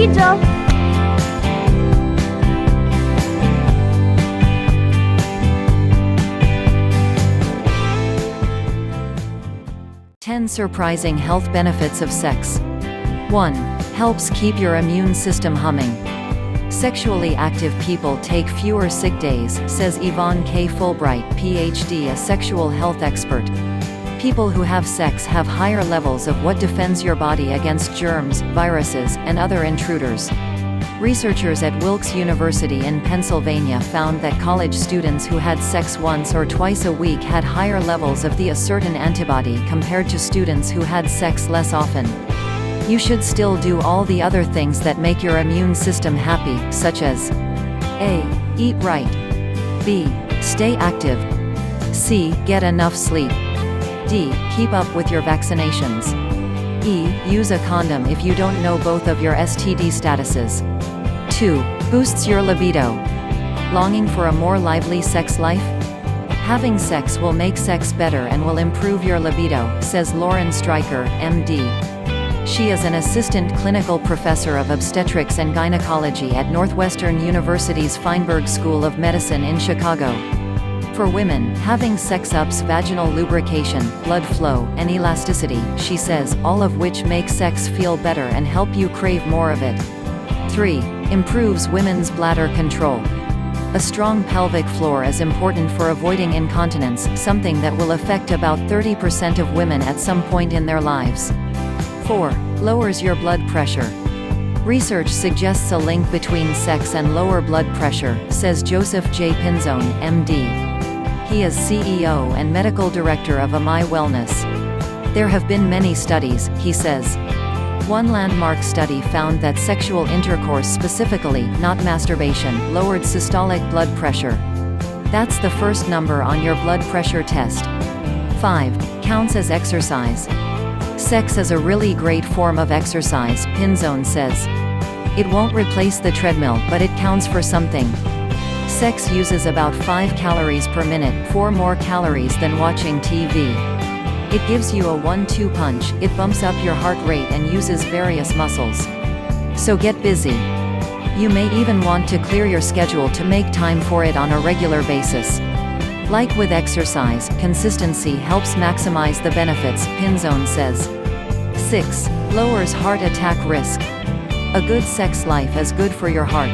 Libido. 10 surprising health benefits of sex. 1. Helps keep your immune system humming. Sexually active people take fewer sick days, says Yvonne K. Fulbright, Ph.D., a sexual health expert. People who have sex have higher levels of what defends your body against germs, viruses, and other intruders. Researchers at Wilkes University in Pennsylvania found that college students who had sex once or twice a week had higher levels of a certain antibody compared to students who had sex less often. You should still do all the other things that make your immune system happy, such as A. Eat right. B. Stay active. C. Get enough sleep. D. Keep up with your vaccinations. E. Use a condom if you don't know both of your STD statuses. 2. Boosts your libido. Longing for a more lively sex life? Having sex will make sex better and will improve your libido, says Lauren Streicher, MD. She is an assistant clinical professor of obstetrics and gynecology at Northwestern University's Feinberg School of Medicine in Chicago. For women, having sex ups vaginal lubrication, blood flow, and elasticity, she says, all of which make sex feel better and help you crave more of it. 3. Improves women's bladder control. A strong pelvic floor is important for avoiding incontinence, something that will affect about 30% of women at some point in their lives. 4. Lowers your blood pressure. Research suggests a link between sex and lower blood pressure, says Joseph J. Pinzone, MD. He is CEO and medical director of AMI Wellness. There have been many studies, he says. One landmark study found that sexual intercourse specifically, not masturbation, lowered systolic blood pressure. That's the first number on your blood pressure test. 5. Counts as exercise. Sex is a really great form of exercise, Pinzone says. It won't replace the treadmill, but it counts for something. Sex uses about 5 calories per minute, 4 more calories than watching TV. It gives you a 1-2 punch, it bumps up your heart rate and uses various muscles. So get busy. You may even want to clear your schedule to make time for it on a regular basis. Like with exercise, consistency helps maximize the benefits, Pinzone says. 6. Lowers heart attack risk. A good sex life is good for your heart.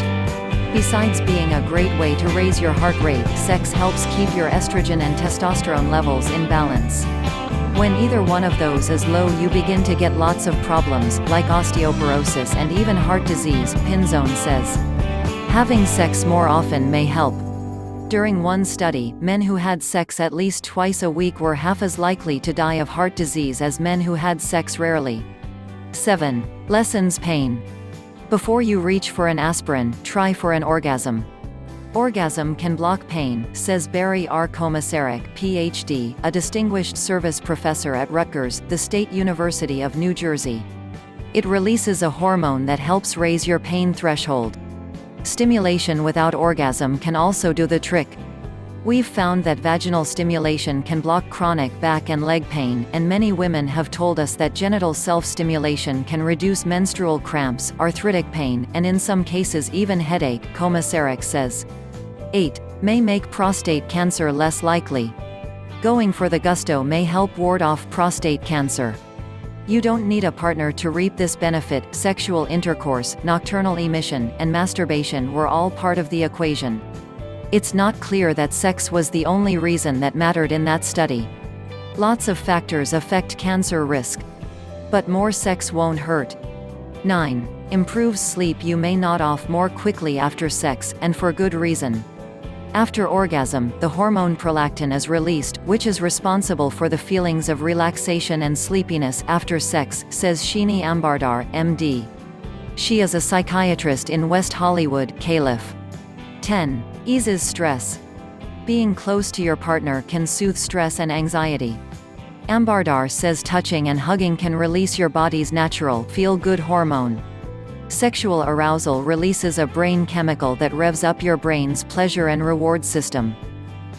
Besides being a great way to raise your heart rate, sex helps keep your estrogen and testosterone levels in balance. When either one of those is low, you begin to get lots of problems, like osteoporosis and even heart disease, Pinzone says. Having sex more often may help. During one study, men who had sex at least twice a week were half as likely to die of heart disease as men who had sex rarely. 7. Lessens pain. Before you reach for an aspirin, try for an orgasm. Orgasm can block pain, says Barry R. Komisarek, Ph.D., a distinguished service professor at Rutgers, the State University of New Jersey. It releases a hormone that helps raise your pain threshold. Stimulation without orgasm can also do the trick. We've found that vaginal stimulation can block chronic back and leg pain, and many women have told us that genital self-stimulation can reduce menstrual cramps, arthritic pain, and in some cases even headache, Komisarek says. 8. May make prostate cancer less likely. Going for the gusto may help ward off prostate cancer. You don't need a partner to reap this benefit. Sexual intercourse, nocturnal emission, and masturbation were all part of the equation. It's not clear that sex was the only reason that mattered in that study. Lots of factors affect cancer risk. But more sex won't hurt. 9. Improves sleep. You may nod off more quickly after sex, and for good reason. After orgasm, the hormone prolactin is released, which is responsible for the feelings of relaxation and sleepiness after sex, says Sheeny Ambardar, MD. She is a psychiatrist in West Hollywood, Calif. 10. Eases stress. Being close to your partner can soothe stress and anxiety. Ambardar says touching and hugging can release your body's natural feel-good hormone. Sexual arousal releases a brain chemical that revs up your brain's pleasure and reward system.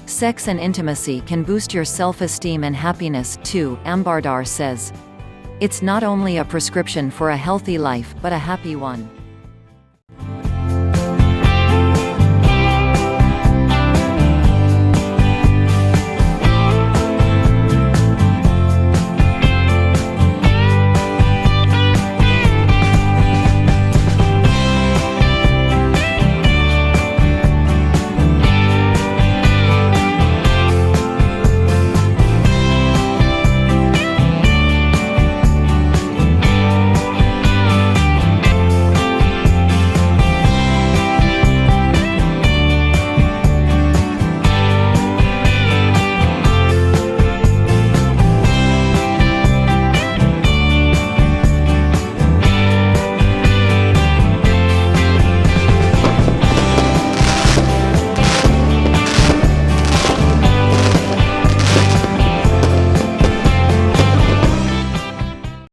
Sex and intimacy can boost your self-esteem and happiness, too, Ambardar says. It's not only a prescription for a healthy life, but a happy one.